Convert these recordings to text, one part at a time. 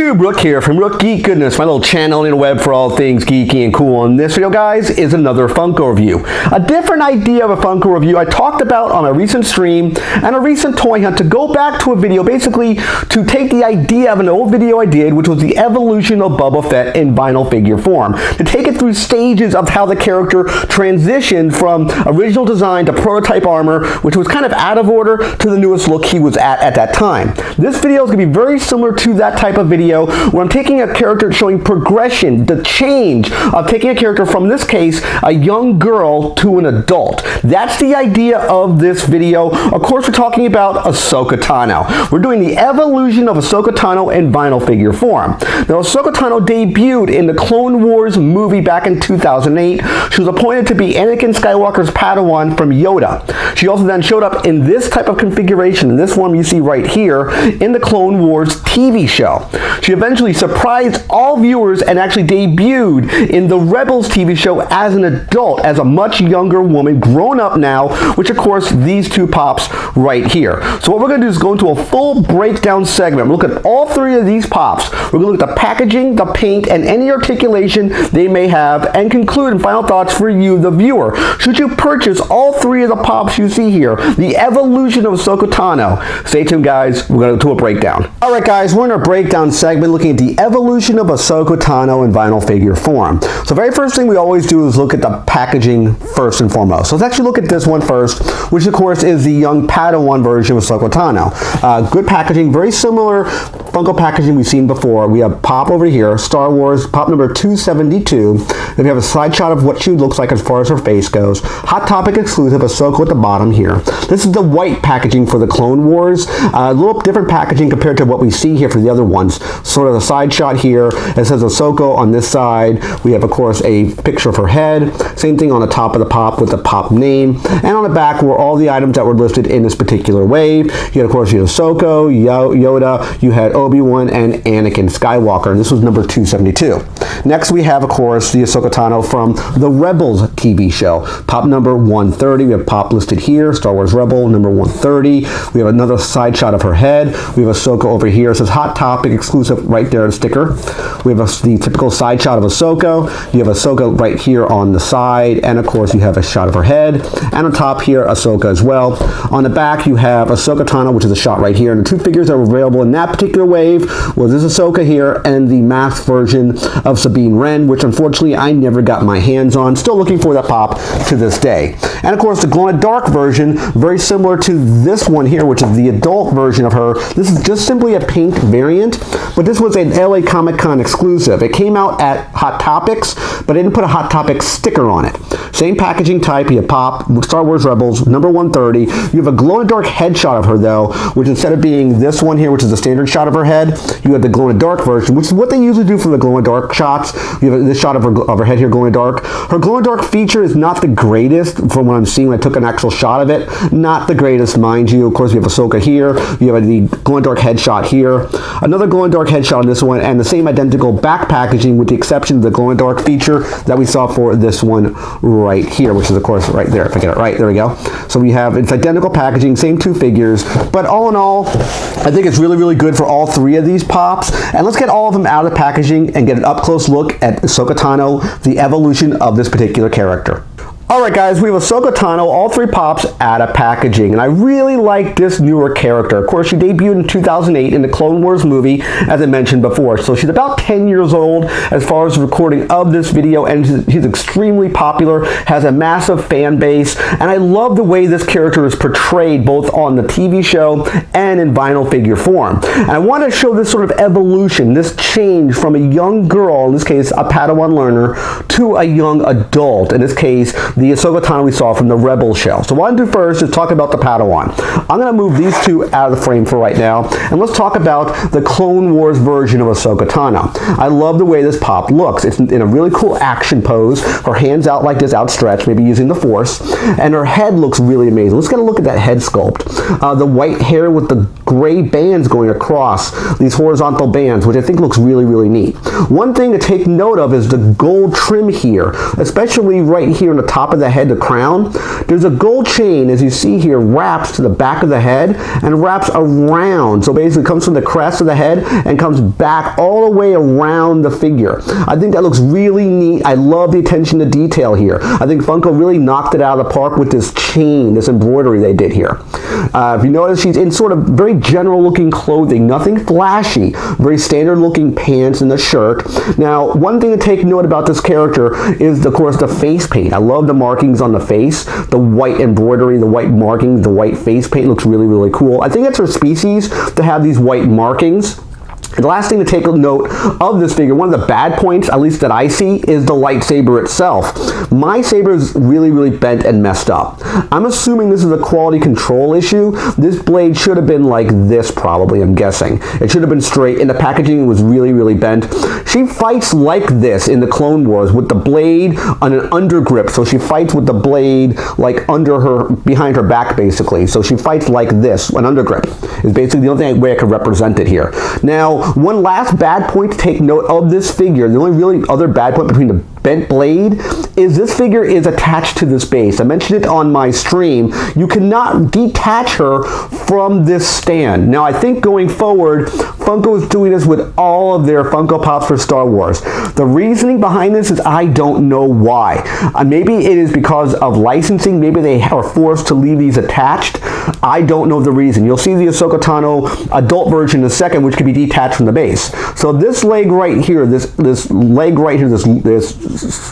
YouTube, Rook here from Rook Geek Goodness, my little channel on the web for all things geeky and cool. And this video, guys, is another Funko review. A different idea of a Funko review I talked about on a recent stream and a recent toy hunt to go back to a video, basically to take the idea of an old video I did, which was the evolution of Boba Fett in vinyl figure form, to take it through stages of how the character transitioned from original design to prototype armor, which was kind of out of order, to the newest look he was at that time. This video is going to be very similar to that type of video where I'm taking a character, showing progression, the change of taking a character from, in this case, a young girl to an adult. That's the idea of this video. Of course, we're talking about Ahsoka Tano. We're doing the evolution of Ahsoka Tano in vinyl figure form. Now, Ahsoka Tano debuted in the Clone Wars movie back in 2008. She was appointed to be Anakin Skywalker's padawan from Yoda. She also then showed up in this type of configuration, in this one you see right here, in the Clone Wars TV show. She eventually surprised all viewers and actually debuted in the Rebels TV show as an adult, as a much younger woman, grown up now, which of course these two pops right here. So what we're going to do is go into a full breakdown segment. We'll look at all three of these pops. We're going to look at the packaging, the paint, and any articulation they may have, and conclude in final thoughts for you, the viewer. Should you purchase all three of the pops you see here, the evolution of Ahsoka Tano? Stay tuned, guys. We're going to do a breakdown. Alright, guys, we're in our breakdown segment looking at the evolution of Ahsoka Tano in vinyl figure form. So very first thing we always do is look at the packaging first and foremost. So let's actually look at this one first, which of course is the young Padawan version of Ahsoka Tano. Good packaging, very similar Funko packaging we've seen before. We have pop over here, Star Wars, pop number 272. Then we have a side shot of what she looks like as far as her face goes. Hot Topic exclusive, Ahsoka at the bottom here. This is the white packaging for the Clone Wars. A little different packaging compared to what we see here for the other ones. Sort of the side shot here. It says Ahsoka on this side. We have, of course, a picture of her head. Same thing on the top of the pop with the pop name. And on the back were all the items that were listed in this particular wave. You had, of course, you had Ahsoka, Yoda, you had Obi-Wan, and Anakin Skywalker. And this was number 272. Next, we have, of course, the Ahsoka Tano from the Rebels TV show. Pop number 130. We have pop listed here. Star Wars Rebel, number 130. We have another side shot of her head. We have Ahsoka over here. It says Hot Topic exclusive right there, the sticker. We have the typical side shot of Ahsoka. You have Ahsoka right here on the side. And, of course, you have a shot of her head. And on top here, Ahsoka as well. On the back, you have Ahsoka Tano, which is a shot right here. And the two figures that were available in that particular wave was this Ahsoka here and the masked version of Sabine Wren, which unfortunately I never got my hands on. Still looking for that pop to this day. And of course the glow-in-the-dark version, very similar to this one here, which is the adult version of her. This is just simply a paint variant, but this was an LA Comic-Con exclusive. It came out at Hot Topics, but I didn't put a Hot Topics sticker on it. Same packaging type. You have pop, Star Wars Rebels, number 130. You have a glow-in-the-dark headshot of her though, which instead of being this one here, which is the standard shot of her head, you have the glow-in-the-dark version, which is what they usually do for the glow-in-the-dark shots. You have this shot of her head here, glow-in-the-dark. Her glow-in-the-dark feature is not the greatest from what I'm seeing when I took an actual shot of it. Not the greatest, mind you. Of course, we have Ahsoka here. You have the glow-in-the-dark headshot here. Another glow-in-the-dark headshot on this one, and the same identical back packaging with the exception of the glow-in-the-dark feature that we saw for this one right here, which is, of course, right there. If I get it right, there we go. So we have, it's identical packaging, same two figures, but all in all, I think it's really, really good for all three of these pops. And let's get all of them out of the packaging and get an up-close look at Ahsoka Tano, the evolution of this particular character. Alright, guys, we have Ahsoka Tano, all three pops out of packaging, and I really like this newer character. Of course, she debuted in 2008 in the Clone Wars movie, as I mentioned before, so she's about 10 years old as far as the recording of this video, and she's extremely popular, has a massive fan base, and I love the way this character is portrayed both on the TV show and in vinyl figure form. And I want to show this sort of evolution, this change from a young girl, in this case a Padawan learner, to a young adult, in this case the Ahsoka Tano we saw from the Rebels show. So what I'm going to do first is talk about the Padawan. I'm going to move these two out of the frame for right now, and let's talk about the Clone Wars version of Ahsoka Tano. I love the way this pop looks. It's in a really cool action pose. Her hands out like this, outstretched, maybe using the Force, and her head looks really amazing. Let's get a look at that head sculpt. The white hair with the gray bands going across, these horizontal bands, which I think looks really, really neat. One thing to take note of is the gold trim here, especially right here on the top of the head, the crown. There's a gold chain, as you see here, wraps to the back of the head and wraps around. So basically it comes from the crest of the head and comes back all the way around the figure. I think that looks really neat. I love the attention to detail here. I think Funko really knocked it out of the park with this chain, this embroidery they did here. If you notice, she's in sort of very general looking clothing, nothing flashy, very standard looking pants and a shirt. Now, one thing to take note about this character is, of course, the face paint. I love the markings on the face, the white embroidery, the white markings, the white face paint looks really, really cool. I think it's her species to have these white markings. The last thing to take a note of this figure, one of the bad points, at least that I see, is the lightsaber itself. My saber is really, really bent and messed up. I'm assuming this is a quality control issue. This blade should have been like this, probably, I'm guessing. It should have been straight, and the packaging was really, really bent. She fights like this in the Clone Wars with the blade on an undergrip, so she fights with the blade like under her, behind her back, basically. So she fights like this, an undergrip is basically the only way I could represent it here. Now, one last bad point to take note of this figure, the only really other bad point between the bent blade, is this figure is attached to this base. I mentioned it on my stream. You cannot detach her from this stand. Now, I think going forward, Funko is doing this with all of their Funko Pops for Star Wars. The reasoning behind this is I don't know why. Maybe it is because of licensing. Maybe they are forced to leave these attached. I don't know the reason. You'll see the Ahsoka Tano adult version in a second, which can be detached from the base. So this leg right here, this leg right here,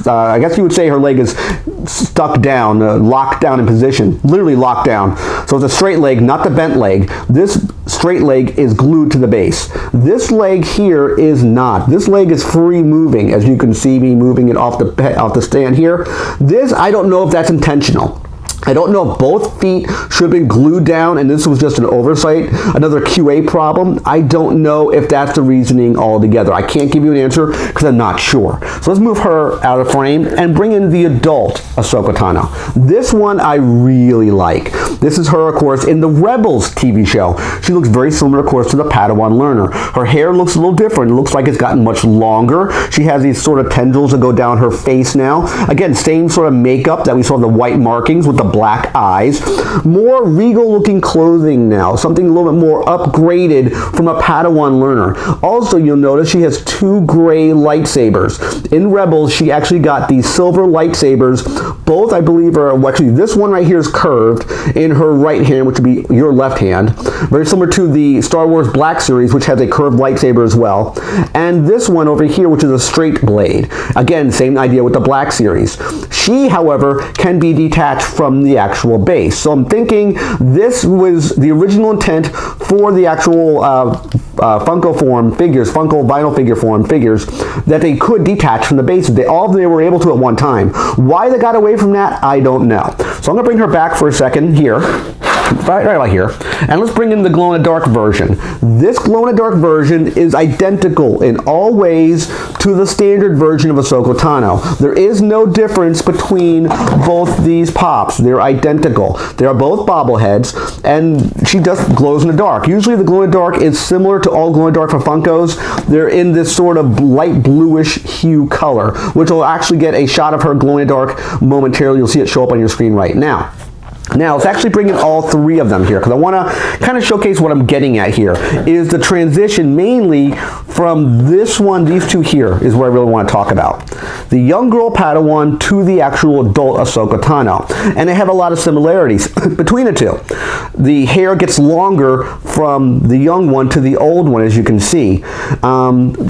I guess you would say her leg is stuck down, locked down in position, literally locked down. So it's a straight leg, not the bent leg. This straight leg is glued to the base. This leg here is not. This leg is free moving, as you can see me moving it off the stand here. This, I don't know if that's intentional. I don't know if both feet should have been glued down and this was just an oversight, another QA problem. I don't know if that's the reasoning altogether. I can't give you an answer because I'm not sure. So let's move her out of frame and bring in the adult Ahsoka Tano. This one I really like. This is her, of course, in the Rebels TV show. She looks very similar, of course, to the Padawan learner. Her hair looks a little different. It looks like it's gotten much longer. She has these sort of tendrils that go down her face now. Again, same sort of makeup that we saw, the white markings with the black eyes. More regal looking clothing now, something a little bit more upgraded from a Padawan learner. Also, you'll notice she has two gray lightsabers. In Rebels, she actually got these silver lightsabers. Both, I believe, are, well, actually, this one right here is curved in her right hand, which would be your left hand. Very similar to the Star Wars Black series, which has a curved lightsaber as well. And this one over here, which is a straight blade. Again, same idea with the Black series. She, however, can be detached from the actual base. So I'm thinking this was the original intent for the actual Funko form figures, Funko vinyl figure form figures, that they could detach from the base. All they were able to at one time. Why they got away from that, I don't know. So I'm going to bring her back for a second here. Right here, and let's bring in the glow-in-the-dark version. This glow-in-the-dark version is identical in all ways to the standard version of Ahsoka Tano. There is no difference between both these pops. They're identical. They are both bobbleheads, and she just glows in the dark. Usually the glow-in-the-dark is similar to all glow-in-the-dark for Funkos. They're in this sort of light bluish hue color, which will actually get a shot of her glow-in-the-dark momentarily. You'll see it show up on your screen right now. Now, let's actually bring in all three of them here, because I want to kind of showcase what I'm getting at here, is the transition mainly from this one, these two here, is what I really want to talk about. The young girl Padawan to the actual adult Ahsoka Tano. And they have a lot of similarities between the two. The hair gets longer from the young one to the old one, as you can see.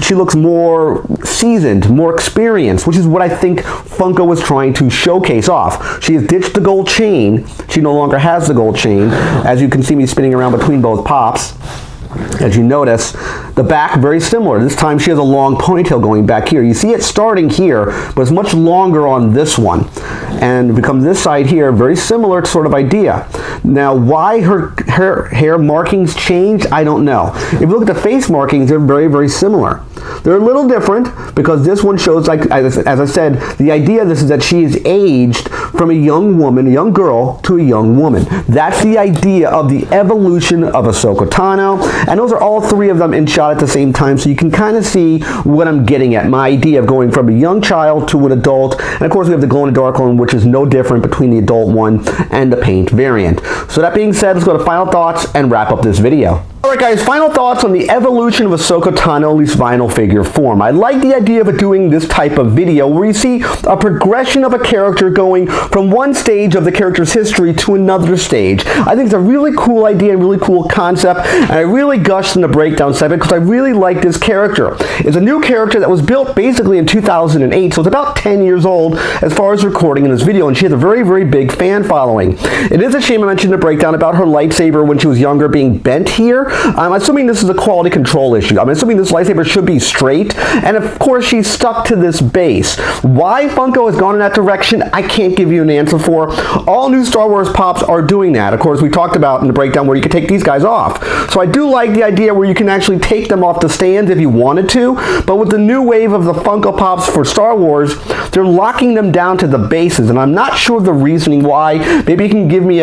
She looks more seasoned, more experienced, which is what I think Funko was trying to showcase off. She has ditched the gold chain. She no longer has the gold chain, as you can see me spinning around between both pops. As you notice, the back very similar. This time she has a long ponytail going back here. You see it starting here, but it's much longer on this one. And it becomes this side here, very similar sort of idea. Now, why her hair markings changed, I don't know. If you look at the face markings, they're very, very similar. They're a little different because this one shows, like as I said, the idea of this is that she is aged from a young woman, a young girl, to a young woman. That's the idea of the evolution of Ahsoka Tano, and those are all three of them in shot at the same time, so you can kind of see what I'm getting at. My idea of going from a young child to an adult, and of course we have the glow-in-the-dark one, which is no different between the adult one and the paint variant. So that being said, let's go to final thoughts and wrap up this video. Alright guys, final thoughts on the evolution of Ahsoka Tano, at least vinyl figure form. I like the idea of doing this type of video where you see a progression of a character going from one stage of the character's history to another stage. I think it's a really cool idea and really cool concept, and I really gushed in the breakdown segment because I really like this character. It's a new character that was built basically in 2008, so it's about 10 years old as far as recording in this video, and she has a very, very big fan following. It is a shame I mentioned in the breakdown about her lightsaber when she was younger being bent here. I'm assuming this is a quality control issue. I'm assuming this lightsaber should be straight, and of course she's stuck to this base. Why Funko has gone in that direction, I can't give you an answer for. All new Star Wars Pops are doing that. Of course, we talked about in the breakdown where you can take these guys off. So I do like the idea where you can actually take them off the stands if you wanted to, but with the new wave of the Funko Pops for Star Wars, they're locking them down to the bases, and I'm not sure of the reasoning why. Maybe you can give me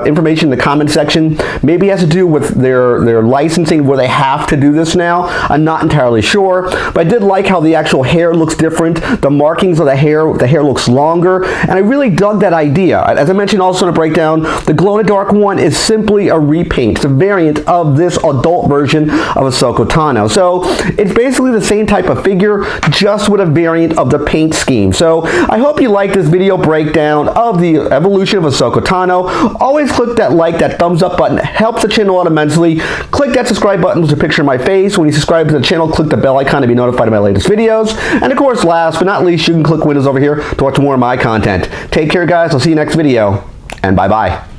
information in the comment section. Maybe it has to do with their licensing where they have to do this now. I'm not entirely sure, but I did like how the actual hair looks different. The markings of the hair looks longer, and I really dug that idea. As I mentioned also in a breakdown, the glow-in-the-dark one is simply a repaint. It's a variant of this adult version of Ahsoka Tano. So it's basically the same type of figure, just with a variant of the paint scheme. So I hope you like this video breakdown of the evolution of Ahsoka Tano. Always click that like, that thumbs up button. It helps the channel out immensely. Click that subscribe button with a picture of my face. When you subscribe to the channel, click the bell icon to be notified of my latest videos. And of course, last but not least, you can click windows over here to watch more of my content. Take care, guys. I'll see you next video, and bye-bye.